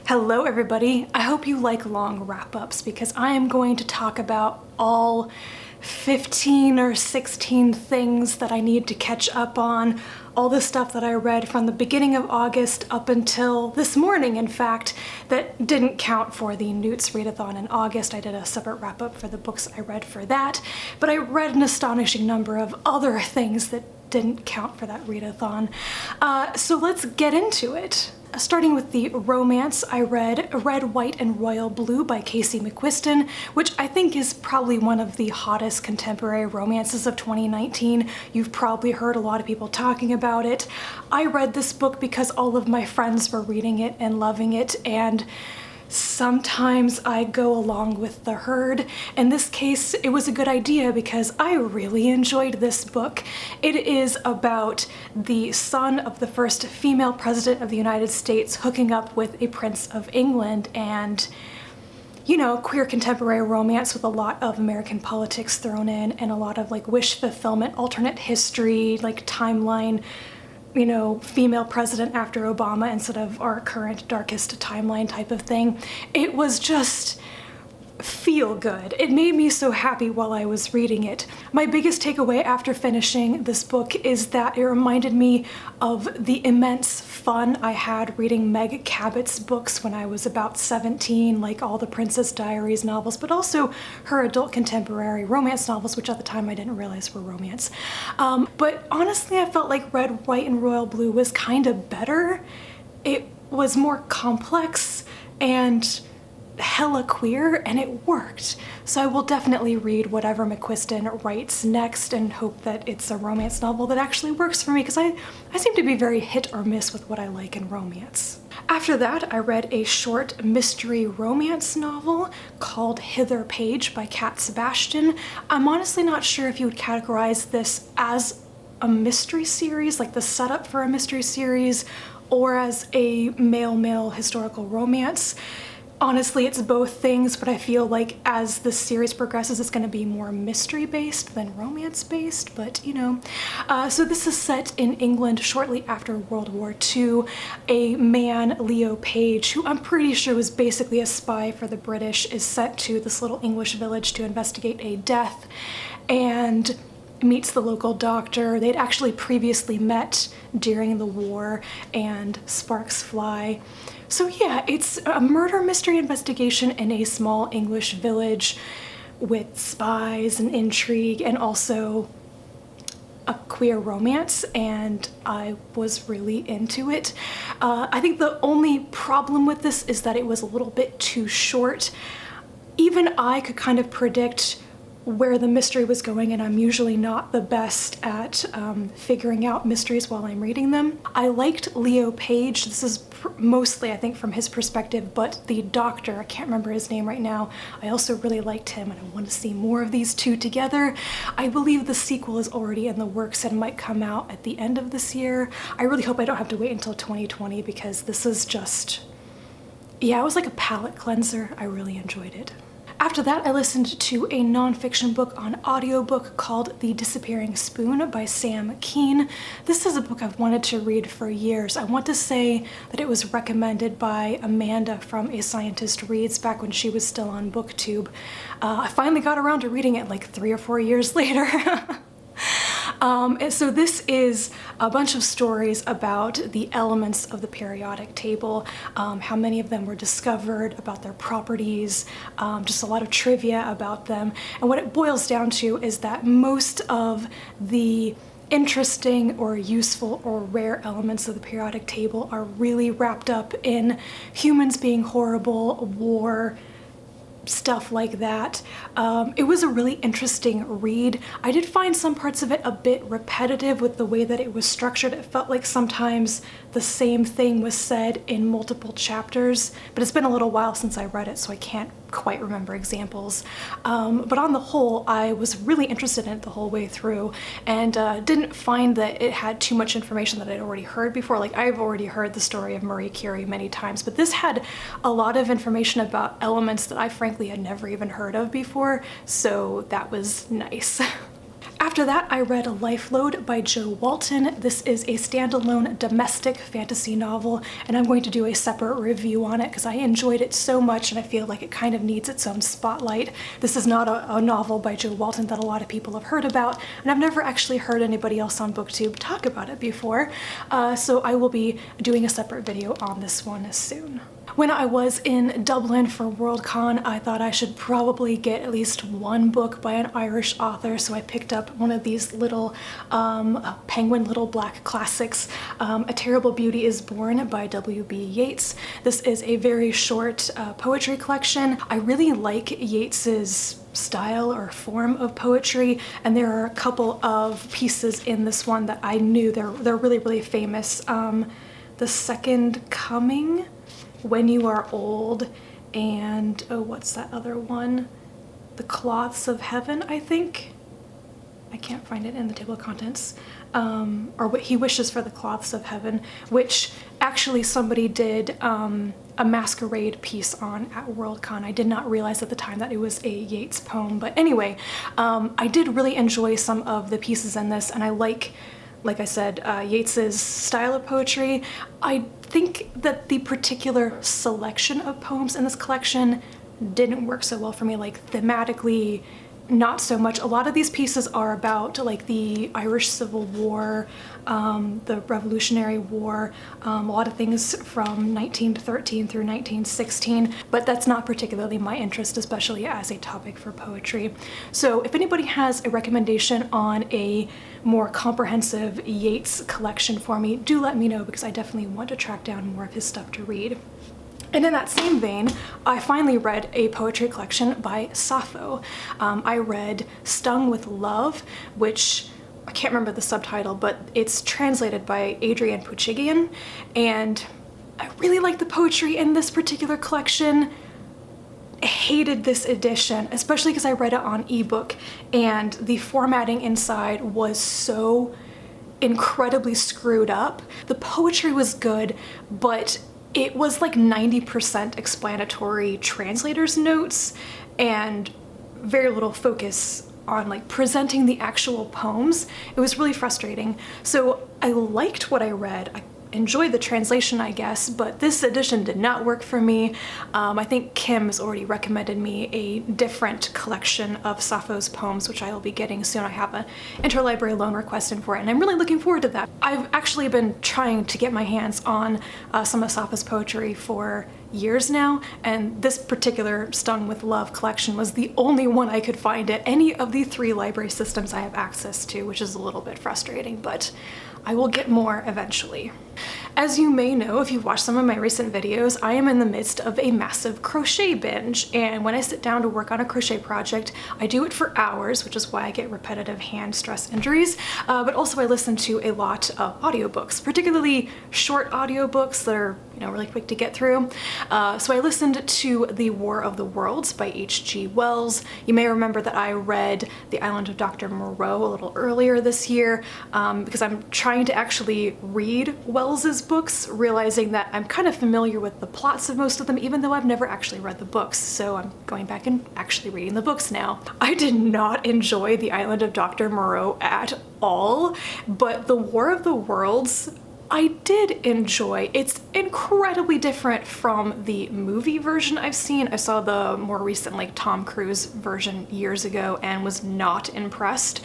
Hello everybody, I hope you like long wrap-ups because I am going to talk about all 15 or 16 things that I need to catch up on, all the stuff that I read from the beginning of August up until this morning, in fact, that didn't count for the Newts readathon in August. I did a separate wrap-up for the books I read for that, but I read an astonishing number of other things that didn't count for that readathon. So let's get into it. Starting with the romance, I read Red, White, and Royal Blue by Casey McQuiston, which I think is probably one of the hottest contemporary romances of 2019. You've probably heard a lot of people talking about it. I read this book because all of my friends were reading it and loving it, and sometimes I go along with the herd. In this case, it was a good idea because I really enjoyed this book. It is about the son of the first female president of the United States hooking up with a prince of England, and you know, queer contemporary romance with a lot of American politics thrown in and a lot of like wish fulfillment, alternate history, like timeline, you know, female president after Obama instead of our current darkest timeline type of thing. It was just feel good. It made me so happy while I was reading it. My biggest takeaway after finishing this book is that it reminded me of the immense fun I had reading Meg Cabot's books when I was about 17, like all the Princess Diaries novels, but also her adult contemporary romance novels, which at the time I didn't realize were romance. But honestly, I felt like Red, White, and Royal Blue was kind of better. It was more complex and hella queer, and it worked. So I will definitely read whatever McQuiston writes next and hope that it's a romance novel that actually works for me, because I seem to be very hit or miss with what I like in romance. After that, I read a short mystery romance novel called Hither Page by Sebastian. I'm honestly not sure if you would categorize this as a mystery series, like the setup for a mystery series, or as a male-male historical romance. Honestly, it's both things, but I feel like as the series progresses, it's going to be more mystery-based than romance-based, but you know. So this is set in England shortly after World War II. A man, Leo Page, who I'm pretty sure was basically a spy for the British, is sent to this little English village to investigate a death, and meets the local doctor. They'd actually previously met during the war, and sparks fly. So yeah, it's a murder mystery investigation in a small English village with spies and intrigue and also a queer romance, and I was really into it. I think the only problem with this is that it was a little bit too short. Even I could kind of predict where the mystery was going, and I'm usually not the best at figuring out mysteries while I'm reading them. I liked Leo Page. This is mostly, I think, from his perspective, but the doctor, I can't remember his name right now, I also really liked him, and I want to see more of these two together. I believe the sequel is already in the works and might come out at the end of this year. I really hope I don't have to wait until 2020 because this is just, yeah, it was like a palate cleanser. I really enjoyed it. After that, I listened to a nonfiction book on audiobook called The Disappearing Spoon by Sam Kean. This is a book I've wanted to read for years. I want to say that it was recommended by Amanda from A Scientist Reads back when she was still on BookTube. I finally got around to reading it like 3 or 4 years later. And so this is a bunch of stories about the elements of the periodic table, how many of them were discovered, about their properties, just a lot of trivia about them. And what it boils down to is that most of the interesting or useful or rare elements of the periodic table are really wrapped up in humans being horrible, war, stuff like that. It was a really interesting read. I did find some parts of it a bit repetitive with the way that it was structured. It felt like sometimes the same thing was said in multiple chapters, but it's been a little while since I read it, so I can't quite remember examples. But on the whole, I was really interested in it the whole way through, and didn't find that it had too much information that I'd already heard before. Like, I've already heard the story of Marie Curie many times, but this had a lot of information about elements that I frankly had never even heard of before, so that was nice. After After that, I read Lifelode by Jo Walton. This is a standalone domestic fantasy novel, and I'm going to do a separate review on it because I enjoyed it so much and I feel like it kind of needs its own spotlight. This is not a novel by Jo Walton that a lot of people have heard about, and I've never actually heard anybody else on BookTube talk about it before, so I will be doing a separate video on this one soon. When I was in Dublin for Worldcon, I thought I should probably get at least one book by an Irish author, so I picked up one of these little Penguin Little Black classics, A Terrible Beauty is Born by W.B. Yeats. This is a very short poetry collection. I really like Yeats's style or form of poetry, and there are a couple of pieces in this one that I knew they're really, really famous. The Second Coming, When You Are Old, and oh, what's that other one? The Cloths of Heaven, I think. I can't find it in the table of contents. Or what He Wishes for the Cloths of Heaven, which actually somebody did a masquerade piece on at Worldcon. I did not realize at the time that it was a Yeats poem, but anyway, I did really enjoy some of the pieces in this, and I like I said, Yeats's style of poetry. I think that the particular selection of poems in this collection didn't work so well for me, like thematically, not so much. A lot of these pieces are about like the Irish Civil War, the Revolutionary War, a lot of things from 1913 through 1916, but that's not particularly my interest, especially as a topic for poetry. So if anybody has a recommendation on a more comprehensive Yeats collection for me, do let me know, because I definitely want to track down more of his stuff to read. And in that same vein, I finally read a poetry collection by Sappho. I read Stung with Love, which I can't remember the subtitle, but it's translated by Adrian Poochigian, and I really like the poetry in this particular collection. I hated this edition, especially because I read it on ebook, and the formatting inside was so incredibly screwed up. The poetry was good, but it was like 90% explanatory translator's notes and very little focus on like presenting the actual poems. It was really frustrating. So I liked what I read. I enjoyed the translation, I guess, but this edition did not work for me. I think Kim has already recommended me a different collection of Sappho's poems, which I will be getting soon. I have an interlibrary loan request in for it, and I'm really looking forward to that. I've actually been trying to get my hands on some of Sappho's poetry for years now, and this particular Stung with Love collection was the only one I could find at any of the 3 library systems I have access to, which is a little bit frustrating, but I will get more eventually. As you may know, if you've watched some of my recent videos, I am in the midst of a massive crochet binge, and when I sit down to work on a crochet project, I do it for hours, which is why I get repetitive hand stress injuries, but also I listen to a lot of audiobooks, particularly short audiobooks that are really quick to get through. So I listened to The War of the Worlds by H.G. Wells. You may remember that I read The Island of Dr. Moreau a little earlier this year, because I'm trying to actually read Wells's books, realizing that I'm kind of familiar with the plots of most of them, even though I've never actually read the books. So I'm going back and actually reading the books now. I did not enjoy The Island of Dr. Moreau at all, but The War of the Worlds I did enjoy. It's incredibly different from the movie version I've seen. I saw the more recent like Tom Cruise version years ago and was not impressed.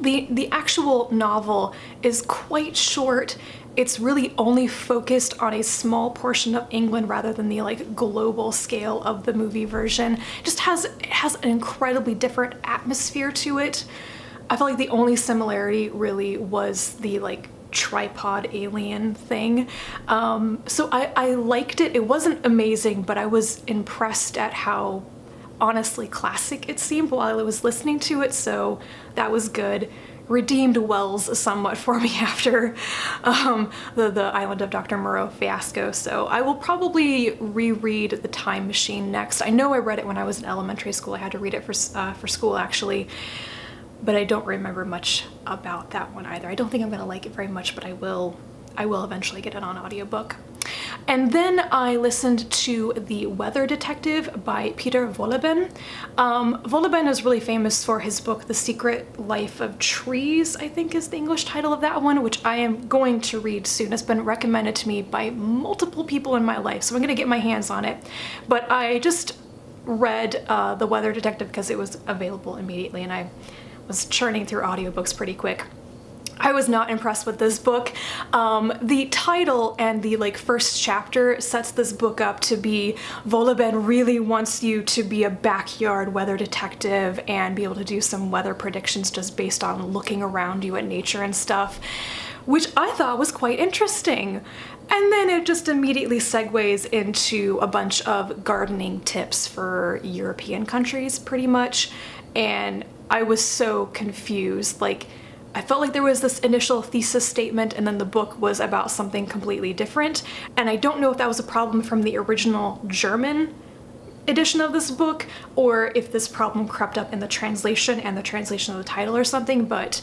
The actual novel is quite short. It's really only focused on a small portion of England rather than the like global scale of the movie version. It has an incredibly different atmosphere to it. I felt like the only similarity really was the like tripod alien thing. So I liked it. It wasn't amazing, but I was impressed at how honestly classic it seemed while I was listening to it, so that was good. Redeemed Wells somewhat for me after the Island of Dr. Moreau fiasco, so I will probably reread The Time Machine next. I know I read it when I was in elementary school. I had to read it for school actually, but I don't remember much about that one either. I don't think I'm gonna like it very much, but I will eventually get it on audiobook. And then I listened to The Weather Detective by Peter Wohlleben. Wohlleben is really famous for his book, The Secret Life of Trees, I think is the English title of that one, which I am going to read soon. It's been recommended to me by multiple people in my life, so I'm gonna get my hands on it. But I just read The Weather Detective because it was available immediately, and I was churning through audiobooks pretty quick. I was not impressed with this book. The title and the first chapter sets this book up to be Wohlleben really wants you to be a backyard weather detective and be able to do some weather predictions just based on looking around you at nature and stuff, which I thought was quite interesting. And then it just immediately segues into a bunch of gardening tips for European countries, pretty much. And I was so confused. I felt like there was this initial thesis statement and then the book was about something completely different. And I don't know if that was a problem from the original German edition of this book or if this problem crept up in the translation and the translation of the title or something, but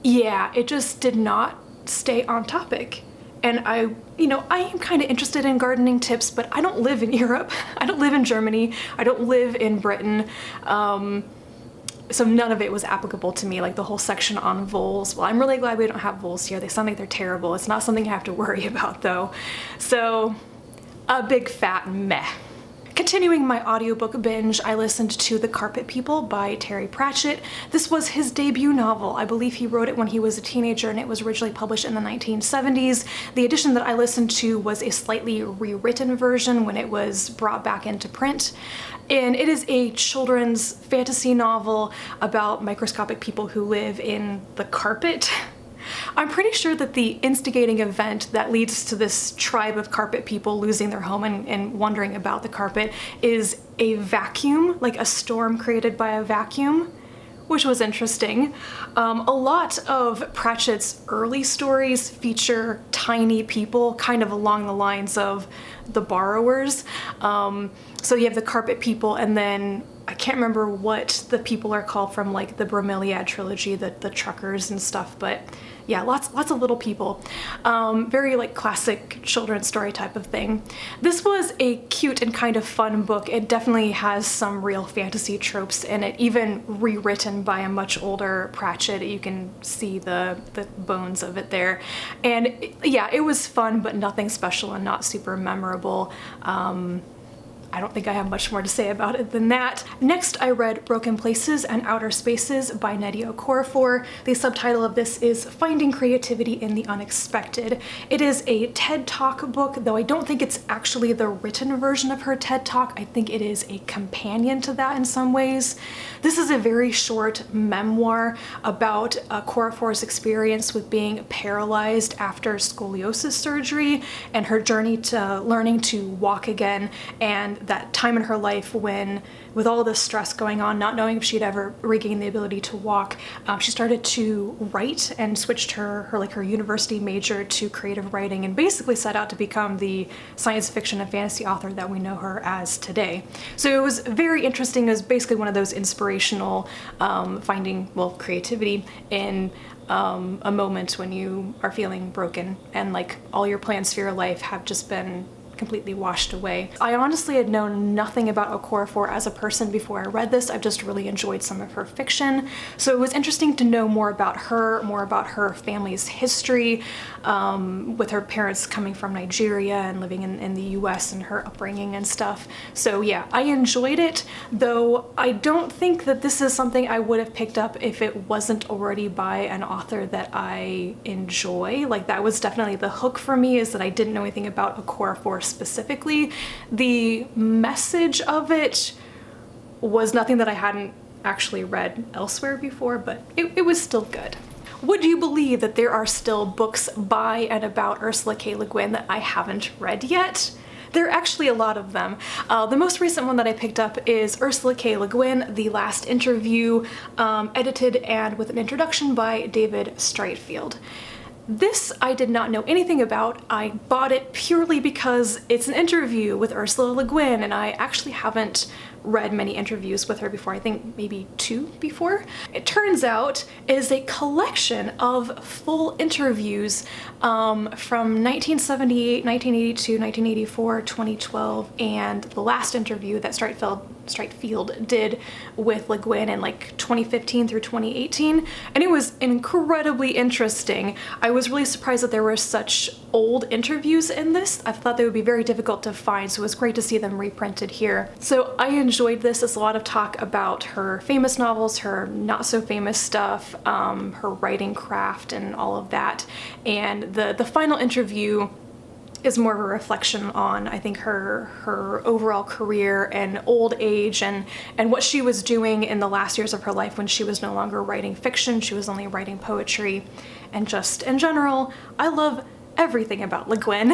yeah, it just did not stay on topic. And I am kind of interested in gardening tips, but I don't live in Europe. I don't live in Germany. I don't live in Britain. So none of it was applicable to me, like the whole section on voles. Well, I'm really glad we don't have voles here. They sound like they're terrible. It's not something I have to worry about though. So a big fat meh. Continuing my audiobook binge, I listened to The Carpet People by Terry Pratchett. This was his debut novel. I believe he wrote it when he was a teenager and it was originally published in the 1970s. The edition that I listened to was a slightly rewritten version when it was brought back into print. And it is a children's fantasy novel about microscopic people who live in the carpet. I'm pretty sure that the instigating event that leads to this tribe of carpet people losing their home and wondering about the carpet is a vacuum, like a storm created by a vacuum, which was interesting. A lot of Pratchett's early stories feature tiny people, kind of along the lines of the borrowers. So you have the carpet people, and then I can't remember what the people are called from the Bromeliad trilogy, the truckers and stuff, but yeah, lots of little people. Very classic children's story type of thing. This was a cute and kind of fun book. It definitely has some real fantasy tropes in it, even rewritten by a much older Pratchett. You can see the bones of it there. And yeah, it was fun, but nothing special and not super memorable. I don't think I have much more to say about it than that. Next, I read Broken Places and Outer Spaces by Nnedi Okorafor. The subtitle of this is Finding Creativity in the Unexpected. It is a TED Talk book, though I don't think it's actually the written version of her TED Talk. I think it is a companion to that in some ways. This is a very short memoir about Okorafor's experience with being paralyzed after scoliosis surgery and her journey to learning to walk again, and that time in her life when, with all this stress going on, not knowing if she'd ever regain the ability to walk, she started to write and switched her university major to creative writing and basically set out to become the science fiction and fantasy author that we know her as today. So it was very interesting. It was basically one of those inspirational finding, creativity in a moment when you are feeling broken and all your plans for your life have just been completely washed away. I honestly had known nothing about Okorafor as a person before I read this. I've just really enjoyed some of her fiction. So it was interesting to know more about her family's history, with her parents coming from Nigeria and living in the US and her upbringing and stuff. So yeah, I enjoyed it, though I don't think that this is something I would have picked up if it wasn't already by an author that I enjoy. That was definitely the hook for me, is that I didn't know anything about Okorafor specifically. The message of it was nothing that I hadn't actually read elsewhere before, but it was still good. Would you believe that there are still books by and about Ursula K. Le Guin that I haven't read yet? There are actually a lot of them. The most recent one that I picked up is Ursula K. Le Guin, The Last Interview, edited and with an introduction by David Streitfeld. This I did not know anything about. I bought it purely because it's an interview with Ursula Le Guin, and I actually haven't read many interviews with her before. I think maybe 2 before. It turns out it is a collection of full interviews from 1978, 1982, 1984, 2012, and the last interview that Streitfeld did with Le Guin in like 2015 through 2018, and it was incredibly interesting. I was really surprised that there were such old interviews in this. I thought they would be very difficult to find, so it was great to see them reprinted here. So I enjoyed this. There's a lot of talk about her famous novels, her not so famous stuff, her writing craft and all of that. And the final interview is more of a reflection on, I think, her overall career and old age and what she was doing in the last years of her life when she was no longer writing fiction, she was only writing poetry. And just in general, I love everything about Le Guin.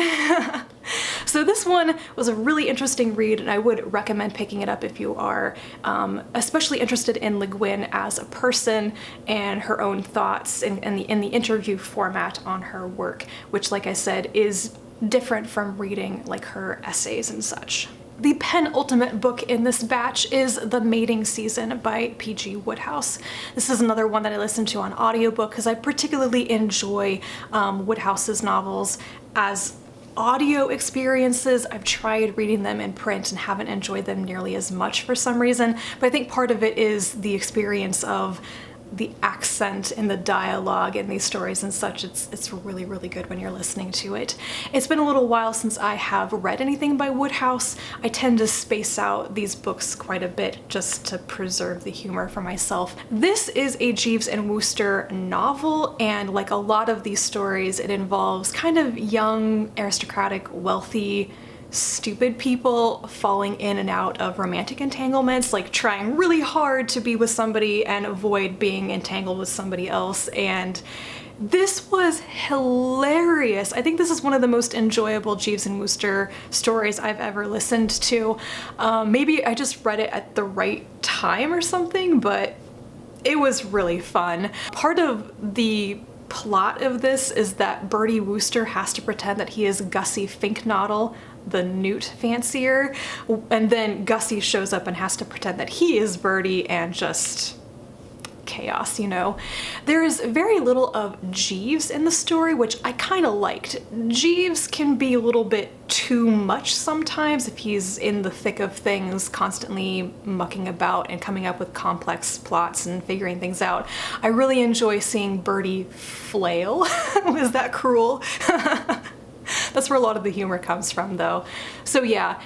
So this one was a really interesting read, and I would recommend picking it up if you are especially interested in Le Guin as a person and her own thoughts in the interview format on her work, which, like I said, is different from reading like her essays and such. The penultimate book in this batch is The Mating Season by P.G. Wodehouse. This is another one that I listened to on audiobook because I particularly enjoy Wodehouse's novels as audio experiences. I've tried reading them in print and haven't enjoyed them nearly as much for some reason, but I think part of it is the experience of the accent and the dialogue in these stories and such. It's really, really good when you're listening to it. It's been a little while since I have read anything by Wodehouse. I tend to space out these books quite a bit just to preserve the humor for myself. This is a Jeeves and Wooster novel, and like a lot of these stories, it involves kind of young, aristocratic, wealthy, stupid people falling in and out of romantic entanglements, like trying really hard to be with somebody and avoid being entangled with somebody else. And this was hilarious. I think this is one of the most enjoyable Jeeves and Wooster stories I've ever listened to. Maybe I just read it at the right time or something, but it was really fun. Part of the plot of this is that Bertie Wooster has to pretend that he is Gussie Finknottle, the newt fancier, and then Gussie shows up and has to pretend that he is Bertie, and just chaos, you know. There is very little of Jeeves in the story, which I kind of liked. Jeeves can be a little bit too much sometimes if he's in the thick of things, constantly mucking about and coming up with complex plots and figuring things out. I really enjoy seeing Bertie flail. Was that cruel? That's where a lot of the humor comes from, though. So yeah,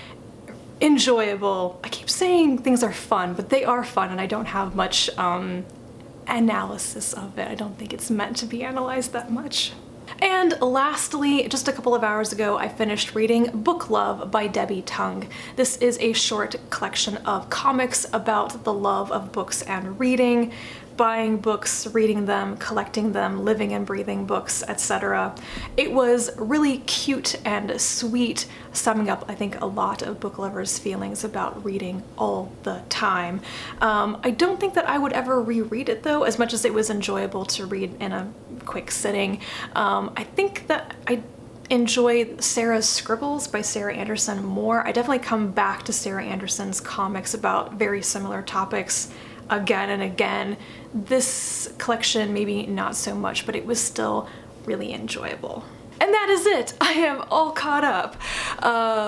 enjoyable. I keep saying things are fun, but they are fun, and I don't have much analysis of it. I don't think it's meant to be analyzed that much. And lastly, just a couple of hours ago, I finished reading Book Love by Debbie Tung. This is a short collection of comics about the love of books and reading, buying books, reading them, collecting them, living and breathing books, etc. It was really cute and sweet, summing up, I think, a lot of book lovers' feelings about reading all the time. I don't think that I would ever reread it, though, as much as it was enjoyable to read in a quick sitting. I think that I enjoy Sarah's Scribbles by Sarah Anderson more. I definitely come back to Sarah Anderson's comics about very similar topics again and again. This collection, maybe not so much, but it was still really enjoyable. And that is it. I am all caught up.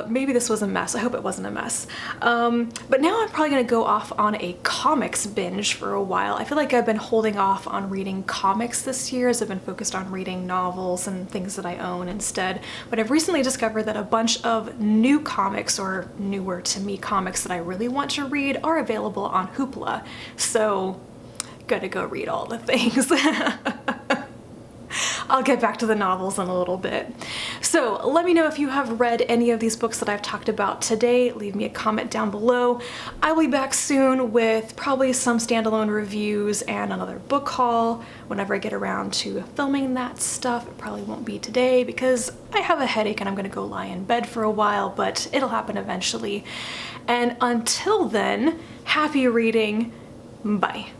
Maybe this was a mess. I hope it wasn't a mess. But now I'm probably gonna go off on a comics binge for a while. I feel like I've been holding off on reading comics this year as I've been focused on reading novels and things that I own instead. But I've recently discovered that a bunch of new comics, or newer to me comics that I really want to read, are available on Hoopla. So, gotta go read all the things. I'll get back to the novels in a little bit. So let me know if you have read any of these books that I've talked about today. Leave me a comment down below. I'll be back soon with probably some standalone reviews and another book haul whenever I get around to filming that stuff. It probably won't be today because I have a headache and I'm gonna go lie in bed for a while, but it'll happen eventually. And until then, happy reading. Bye.